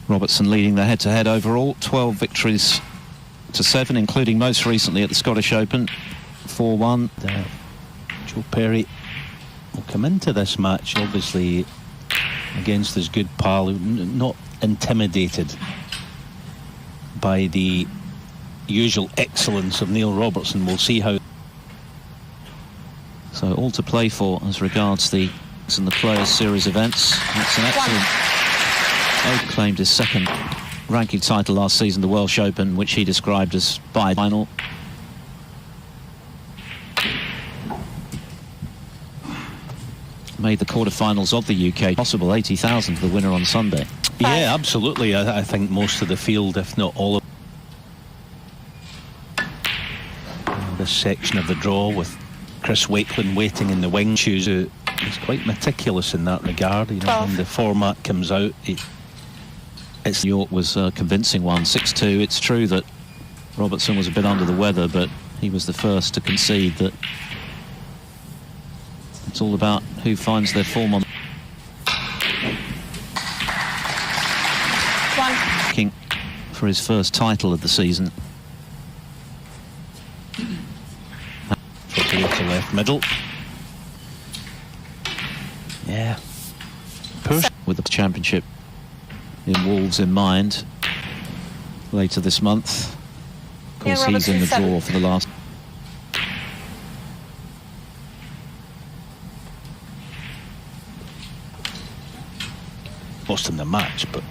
Robertson leading the head-to-head overall, 12 victories to 7, including most recently at the Scottish Open, 4-1. Joe Perry will come into this match, obviously, against his good pal, not intimidated by the usual excellence of Neil Robertson. We'll see how. So all to play for as regards the Players Series events. That's an excellent. Oak claimed his second ranking title last season, the Welsh Open, which he described as final. Made the quarterfinals of the UK possible, 80,000 for the winner on Sunday. Yeah, absolutely. I think most of the field, if not all of this section of the draw, with Chris Wakeland waiting in the wing shoes, who is quite meticulous in that regard. You know, when the format comes out, it's York was a convincing one, 6-2. It's true that Robertson was a bit under the weather, but he was the first to concede that it's all about who finds their form on. Looking for his first title of the season. To left middle. Yeah. Push. With the championship in Wolves in mind later this month. Of course, he's in the draw for the last. Lost him the match, but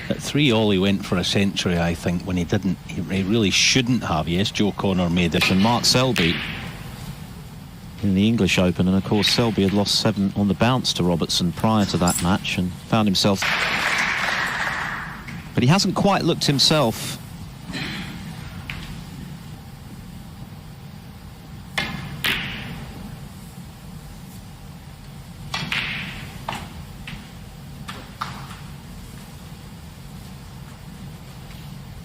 at 3-all he went for a century, I think, when he didn't. He really shouldn't have. Yes, Joe Connor made it. And Mark Selby in the English Open, and of course Selby had lost 7 on the bounce to Robertson prior to that match and found himself, but he hasn't quite looked himself.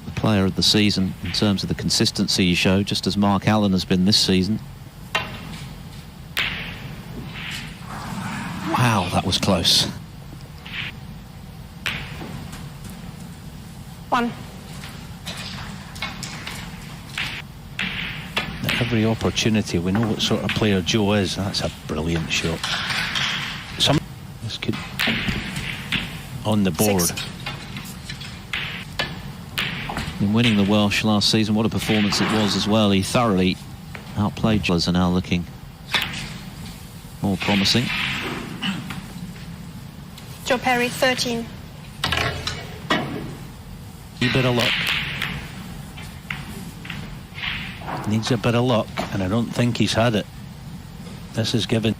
The player of the season in terms of the consistency he showed, just as Mark Allen has been this season. Wow, that was close. 1. At every opportunity, we know what sort of player Joe is. That's a brilliant shot. This could on the board. 6. In winning the Welsh last season, what a performance it was as well. He thoroughly outplayed Joe, and now looking more promising. Joe Perry, 13. A bit of luck. Needs a bit of luck, and I don't think he's had it. This is given.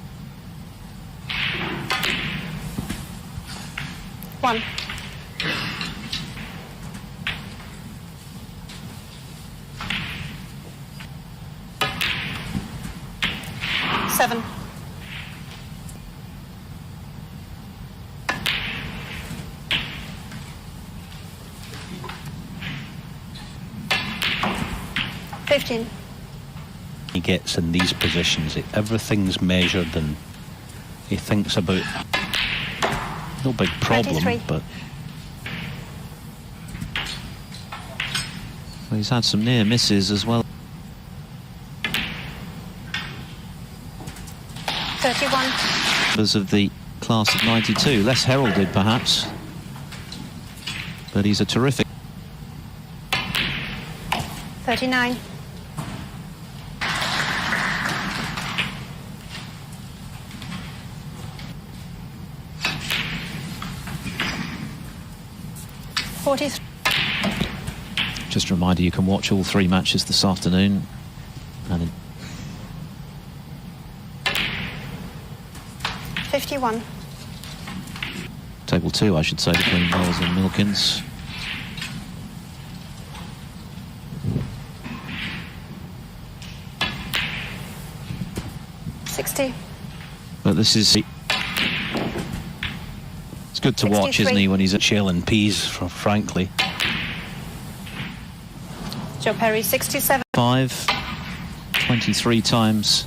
1. 7. 15. He gets in these positions, everything's measured, and he thinks about no big problem, 23. but Well, he's had some near misses as well. 31. Members of the class of 92, less heralded perhaps, but he's a terrific. 39. 43. Just a reminder, you can watch all 3 matches this afternoon. And 51. table 2, I should say, between Wells and Milkins. But this is, it's good to watch, 63. isn't he, when he's at shell and peas, frankly. Joe Perry, 67. 5, 23 times.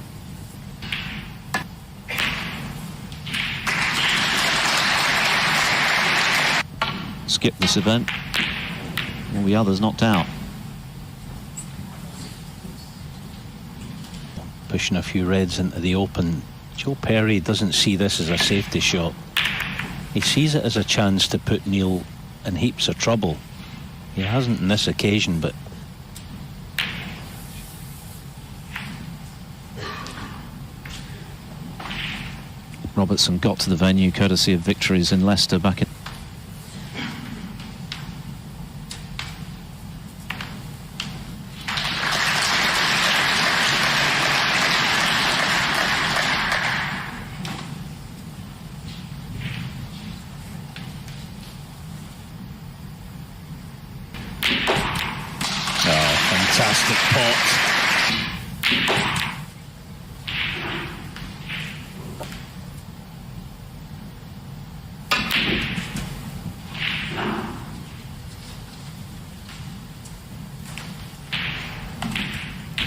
skip this event. All the others knocked out. Pushing a few reds into the open. Joe Perry doesn't see this as a safety shot. He sees it as a chance to put Neil in heaps of trouble. He hasn't on this occasion, but Robertson got to the venue courtesy of victories in Leicester back in. fantastic pot.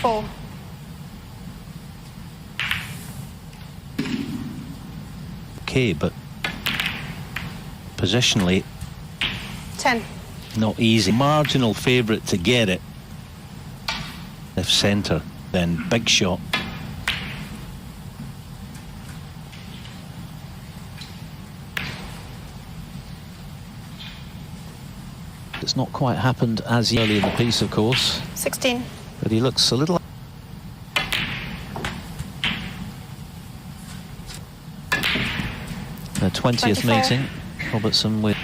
Four. Okay, but positionally 10. not easy. Marginal favourite to get it. If centre, then big shot. It's not quite happened as early in the piece, of course. 16. But he looks a little. The 20th 24. meeting, Robertson with.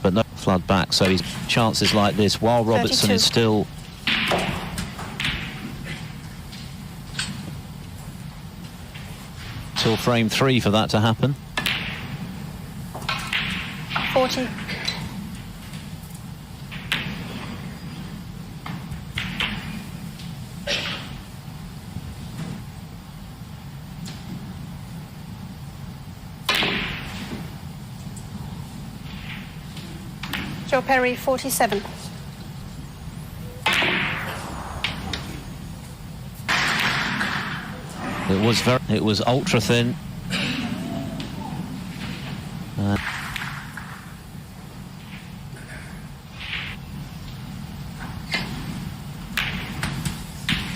But no flood back, so his chances like this while Robertson 32. is still. Till frame 3 for that to happen. 40. Joe Perry, 47. It was ultra thin.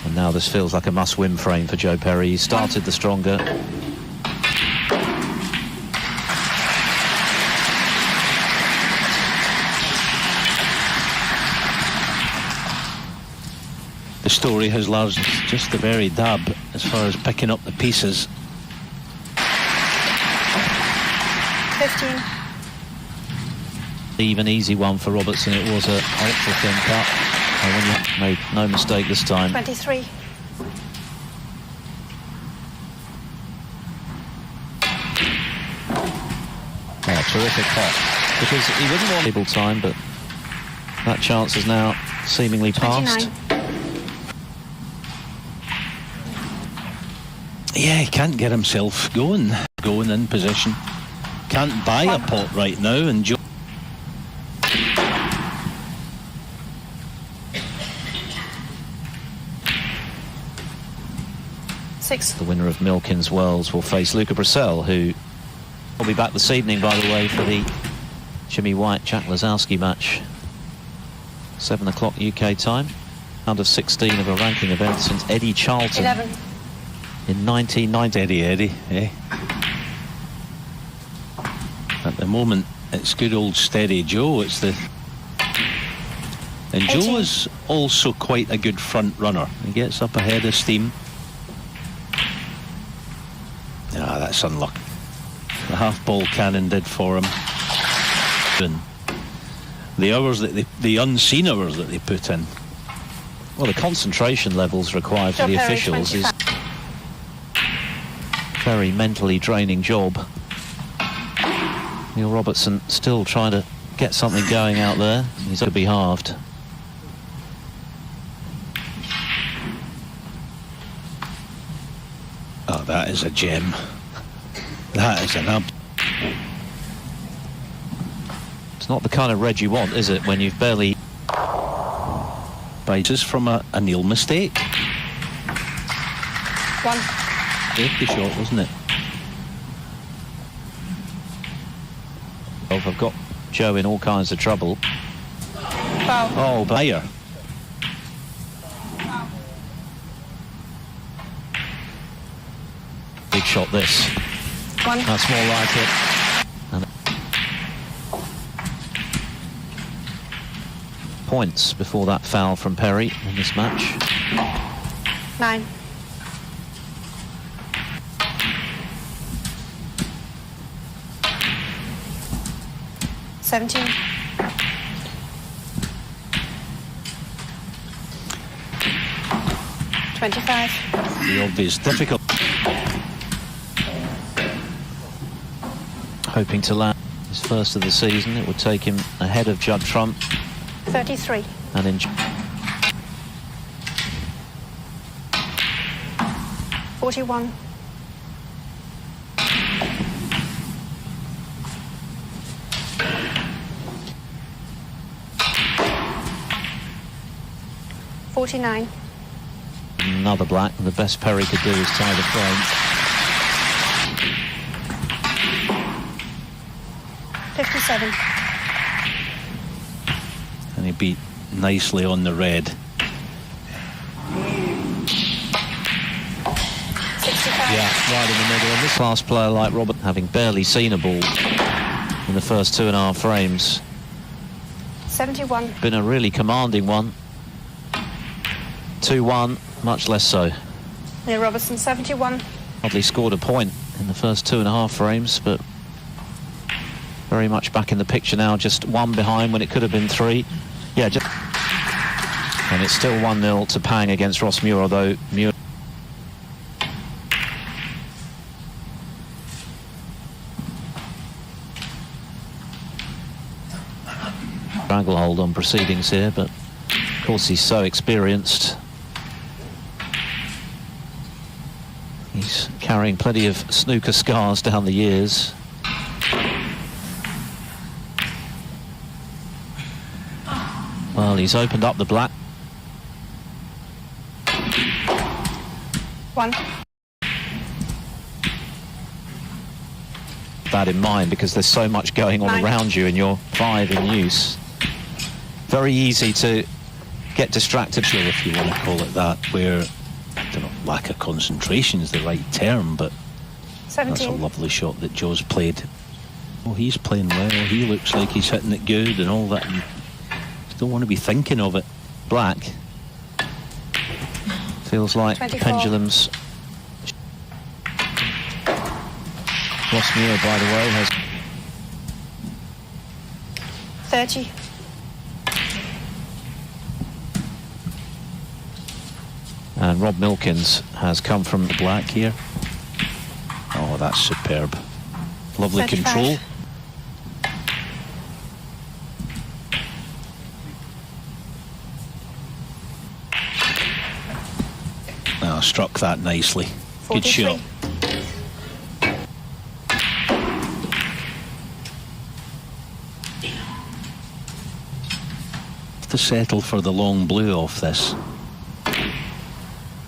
And now this feels like a must-win frame for Joe Perry. He started the stronger. The story has largely just the very dab as far as picking up the pieces. 15. Even easy one for Robertson. It was a ultra thin cut. And when you made no mistake this time. 23. Yeah, terrific cut. Because he wouldn't want able time, but that chance is now seemingly past. 29. Yeah, he can't get himself going in position. Can't buy a pot right now, and Joe. The winner of Milkins Worlds will face Luca Brissell, who will be back this evening, by the way, for the Jimmy White Jack Lazowski match. 7 o'clock UK time. Round of 16 of a ranking event since Eddie Charlton 11. in 1990. Eddie, eh? At the moment, it's good old steady Joe. It's the. And 18. Joe is also quite a good front runner. He gets up ahead of steam. Ah, that's unlucky. The half-ball cannon did for him. And the hours that the unseen hours that they put in. Well, the concentration levels required for Joe the Perry, officials 25. is very mentally draining job. Neil Robertson still trying to get something going out there. He's going to be halved. Oh, that is a gem. That is an ab. It's not the kind of red you want, is it, when you've barely... Just from a Neil mistake. 1. Safety shot, wasn't it? 12 have got Joe in all kinds of trouble. 12. Oh, Bayer. Big shot this. 1. That's more like it. And points before that foul from Perry in this match. 9. 17. 25. The obvious difficult. Hoping to land his first of the season. It would take him ahead of Judd Trump. 33. And in 41. 49. Another black, and the best Perry could do is tie the frame. 57. And he beat nicely on the red. 65. Yeah, right in the middle. And this class player like Robert, having barely seen a ball in the first 2.5 frames, 71. been a really commanding one. 2-1, much less so. Neil Robertson, 71. Hardly scored a point in the first 2.5 frames, but very much back in the picture now, just 1 behind when it could have been 3. Yeah, just... And it's still 1-0 to Pang against Ross Muir, although Muir... Stranglehold on proceedings here, but of course he's so experienced. He's carrying plenty of snooker scars down the years. Well, he's opened up the black. 1. That in mind, because there's so much going on 9. around you and you're 5 in use. Very easy to get distracted. Sure, if you want to call it that, where, I don't know, lack of concentration is the right term, but 17. that's a lovely shot that Joe's played. Oh, he's playing well. He looks like he's hitting it good and all that. And don't want to be thinking of it. Black. Feels like 24. pendulums. Ross Muir, by the way, has 30. and Rob Milkins has come from The black here. Oh, that's superb. Lovely 35. control. Oh, struck that nicely. Good 43. shot. To settle for the long blue off this.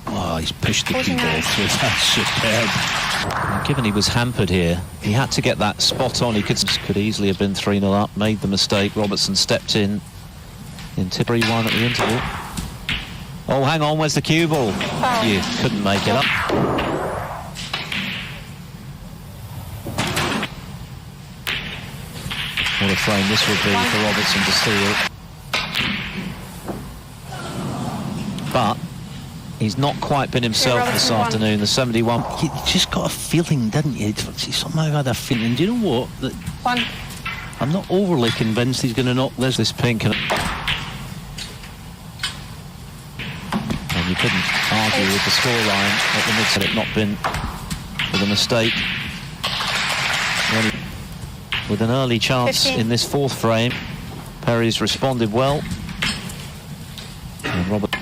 Oh, he's pushed the cue 49. ball through. That's superb. Given he was hampered here, he had to get that spot on. He could easily have been 3-0 up, made the mistake. Robertson stepped in tip 3-1 at the interval. Oh, hang on, where's the cue ball? Foul. You couldn't make it up. What a frame this would be for Robertson to steal. But he's not quite been himself this afternoon. The 71. You just got a feeling, didn't you? He somehow had a feeling. And do you know what? That 1. I'm not overly convinced he's going to knock this Pink. And you couldn't argue with the scoreline at the mid, had it not been with a mistake. With an early chance 15. in this 4th frame, Perry's responded well. And Robert,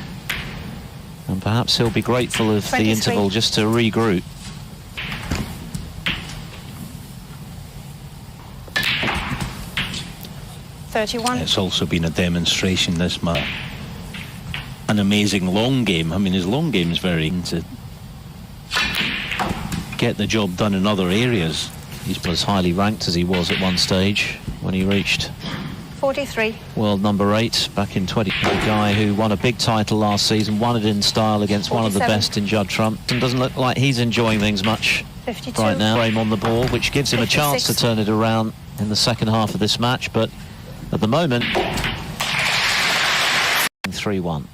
and perhaps he'll be grateful of 23. the interval just to regroup. It's also been a demonstration this match. An amazing long game. I mean, his long game is very to get the job done in other areas. He's as highly ranked as he was at one stage when he reached 43. world number 8 back in 20. A guy who won a big title last season, won it in style against 47. one of the best in Judd Trump, and doesn't look like he's enjoying things much 52. right now. Frame on the ball, which gives him a chance 56. to turn it around in the second half of this match, but at the moment 3-1.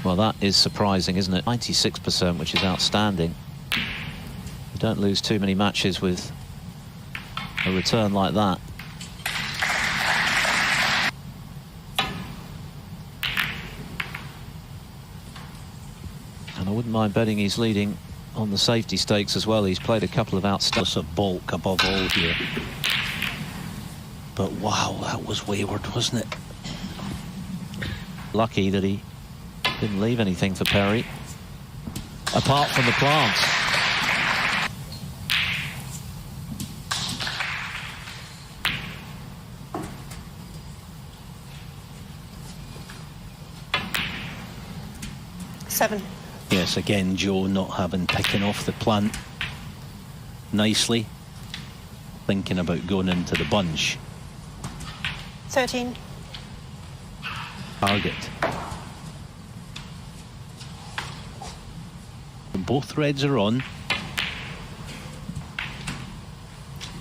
Well, that is surprising, isn't it? 96%, which is outstanding. You don't lose too many matches with a return like that. And I wouldn't mind betting he's leading on the safety stakes as well. He's played a couple of outstanding. Of bulk above all here. But wow, that was wayward, wasn't it? Lucky that he didn't leave anything for Perry, apart from the plants. Seven. Yes, again, Joe not having picking off the plant nicely, thinking about going into the bunch. 13. Target. Both reds are on.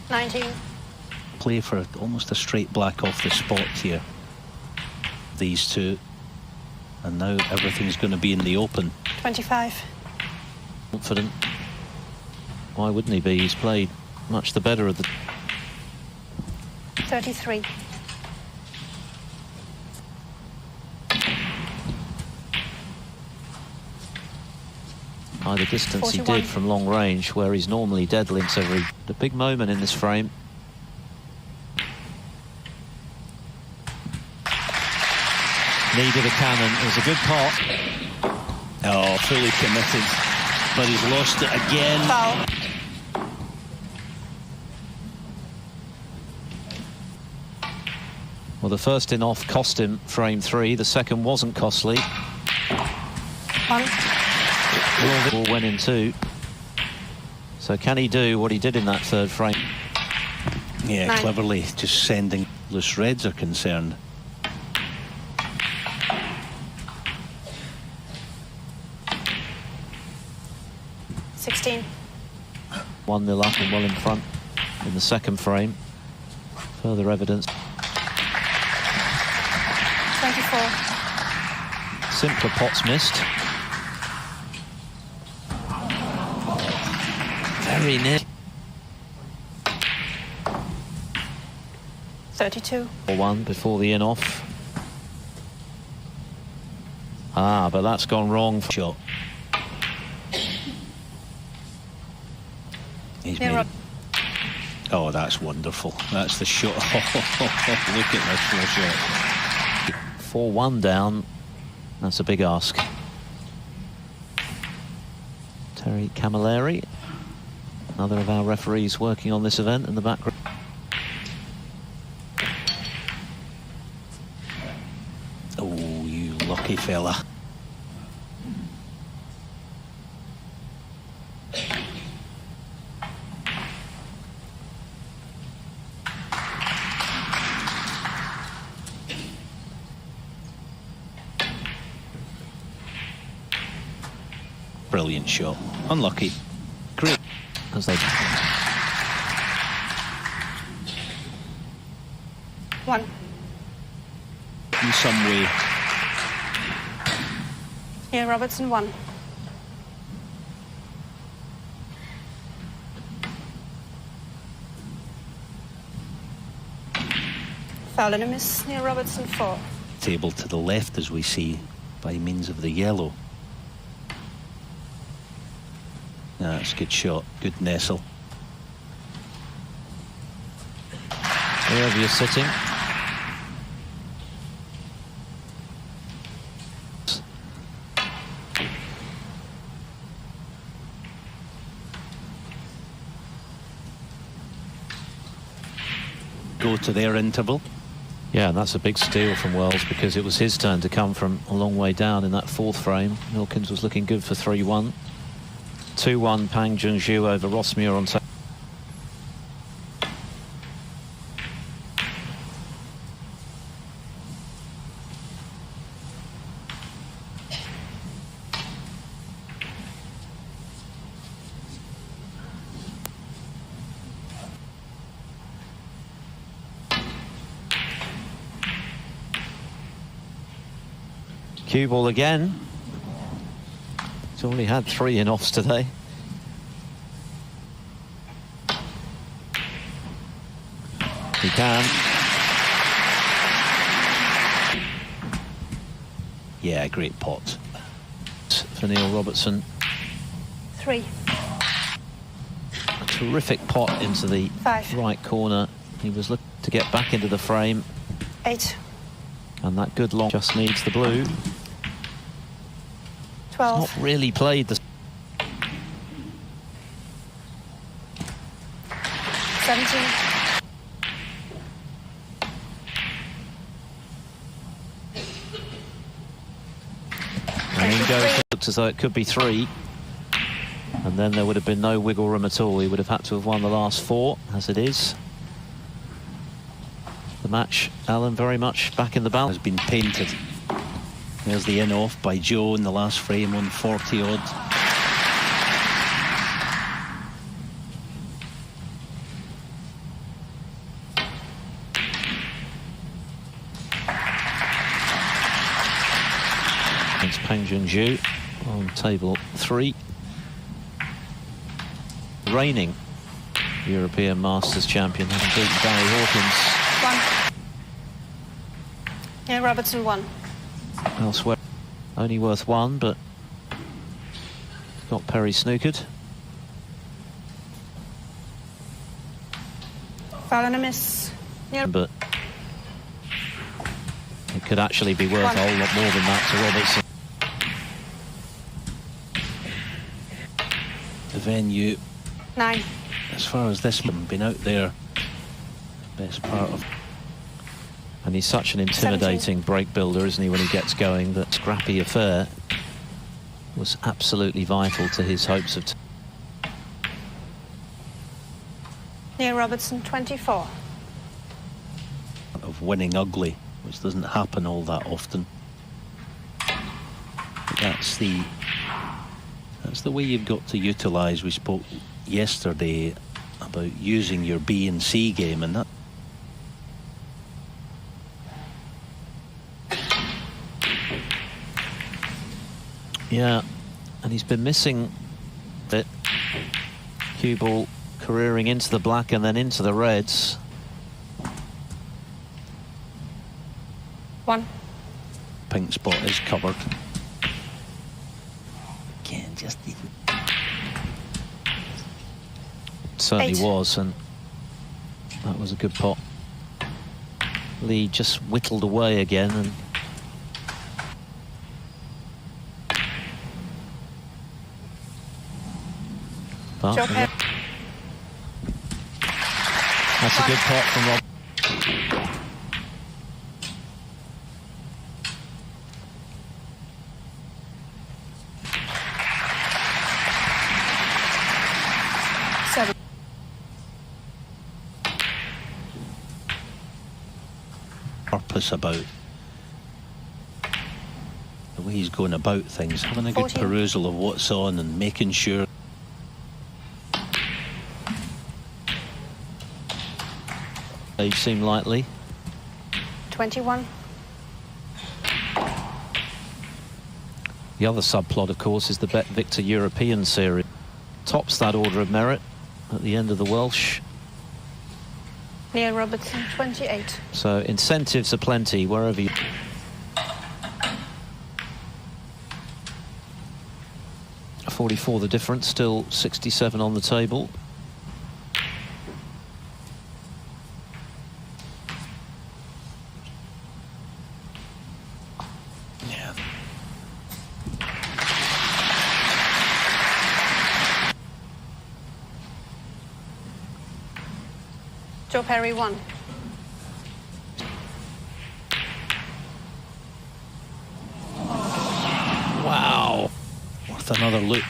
19. Play for almost a straight black off the spot here. These two. And now everything's going to be in the open. 25. Confident. Why wouldn't he be? He's played much the better of the... 33. By the distance 41. he did from long range, where he's normally dead links every... The big moment in this frame. Needed a cannon. It was a good pot. Oh, fully committed. But he's lost it again. Foul. Well, the first in off cost him frame 3. The second wasn't costly. 1. Ball went in 2. So can he do what he did in that third frame? Yeah, 9. cleverly just sending loose reds are concerned. $16. 1-0 up and well in front in the second frame. Further evidence. 24. Simpler pots missed. Very near. 32. 1 before the in-off. Ah, but that's gone wrong. Shot. He's Yeah, made... Rob. Oh, that's wonderful. That's the shot. Look at this full shot. 4-1 down. That's a big ask. Terry Camilleri, another of our referees working on this event in the background. Oh, you lucky fella. Brilliant shot. Unlucky. Great. As they... 1. In some way. Yeah, Robertson 1. Foul and a miss near Robertson 4. Table to the left, as we see, by means of the yellow. That's a good shot. Good nestle. Wherever you're sitting. go to their interval. Yeah, and that's a big steal from Wells, because it was his turn to come from a long way down in that fourth frame. Milkins was looking good for 3-1. 2-1 Pang Junju over Rossmuir on top. Cue ball again. He's only had 3 in-offs today. He can. Yeah, great pot. For Neil Robertson. 3. A terrific pot into the 5. right corner. He was looking to get back into the frame. 8. And that good long just needs the blue. 12. Not really played the 17. And in goes, it looks as though it could be 3. And then there would have been no wiggle room at all. He would have had to have won the last 4, as it is. The match, Alan, very much back in the balance. Has been painted. There's the in-off by Joe in the last frame on 40-odd. It's Pang Junju on table 3. Reigning European Masters champion, having beaten Barry Hawkins. 1. Yeah, Robertson 1. Elsewhere, only worth 1, but got Perry snookered. Foul and a miss. Yeah. But it could actually be worth 1. a whole lot more than that to Robertson. The venue, 9. as far as this one, been out there best part of. And he's such an intimidating break builder, isn't he, when he gets going? That scrappy affair was absolutely vital to his hopes of... Neil Robertson 24. Of winning ugly, which doesn't happen all that often. But that's the way you've got to utilise. We spoke yesterday about using your B and C game, and that. Yeah, and he's been missing it. Cue ball careering into the black and then into the reds. 1. Pink spot is covered. Again, just Certainly 8. was, and that was a good pot. Lee just whittled away again, and but Joe Perry. that's a good pot from Rob. Purpose about the way he's going about things, having a good 14. perusal of what's on and making sure. They seem likely. 21. The other subplot, of course, is the Bet Victor European Series. Tops that order of merit at the end of the Welsh. Neil Robertson 28. So incentives are plenty wherever you... .44 the difference, still 67 on the table. Yeah. Joe Perry 1. another look.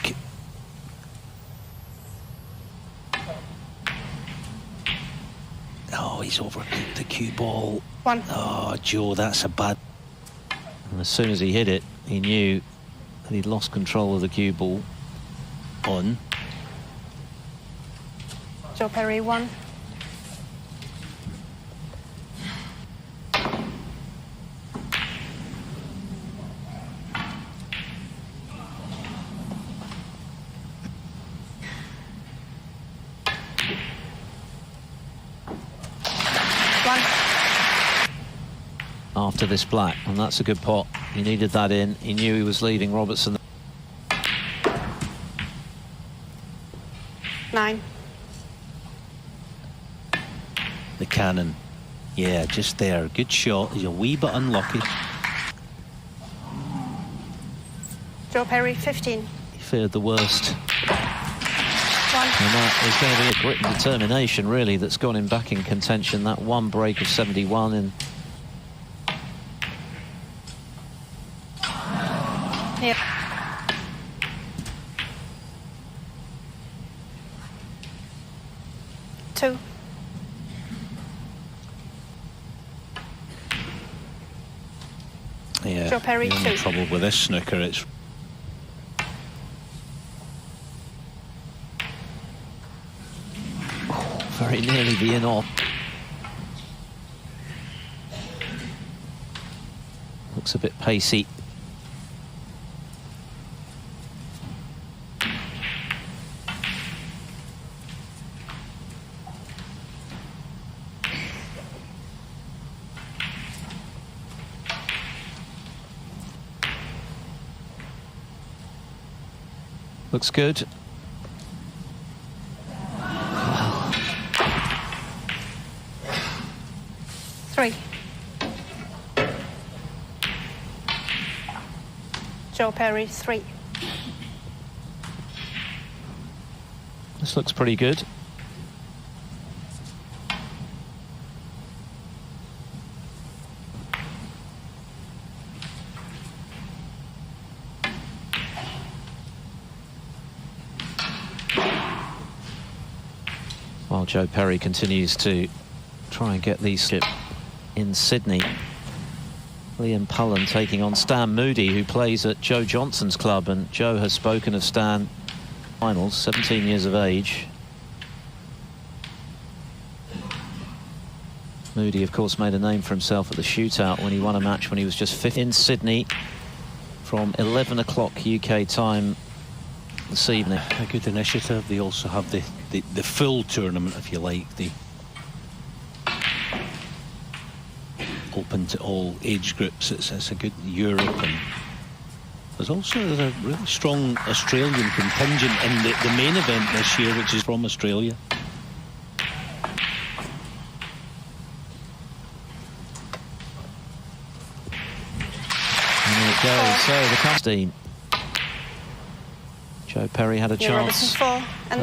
Oh, he's overkicked the cue ball. 1. Oh, Joe, that's a bad... And as soon as he hit it, he knew that he'd lost control of the cue ball. On. Joe Perry 1. After this black, and that's a good pot. He needed that in. He knew he was leaving Robertson. 9. The cannon. Yeah, just there. Good shot. He's a wee bit unlucky. Joe Perry 15. He feared the worst. 1. And that is going to be a grit and determination, really, that's got him back in contention. That one break of 71 in... Yep. 2. Yeah, Joe Perry you're in 2. trouble with this snooker. It's very nearly the in-off. Looks a bit pacey. Looks good. 3. Joe Perry 3. This looks pretty good. While Joe Perry continues to try and get these in Sydney. Liam Pullen taking on Stan Moody, who plays at Joe Johnson's club, and Joe has spoken of Stan finals, 17 years of age. Moody, of course, made a name for himself at the shootout when he won a match when he was just 5th in Sydney from 11 o'clock UK time this evening. a good initiative. They also have the full tournament, if you like, the open to all age groups. It's a good Europe, and there's a really strong Australian contingent in the main event this year, which is from Australia. And there it goes. So the team. Joe Perry had a chance. Robertson 4. And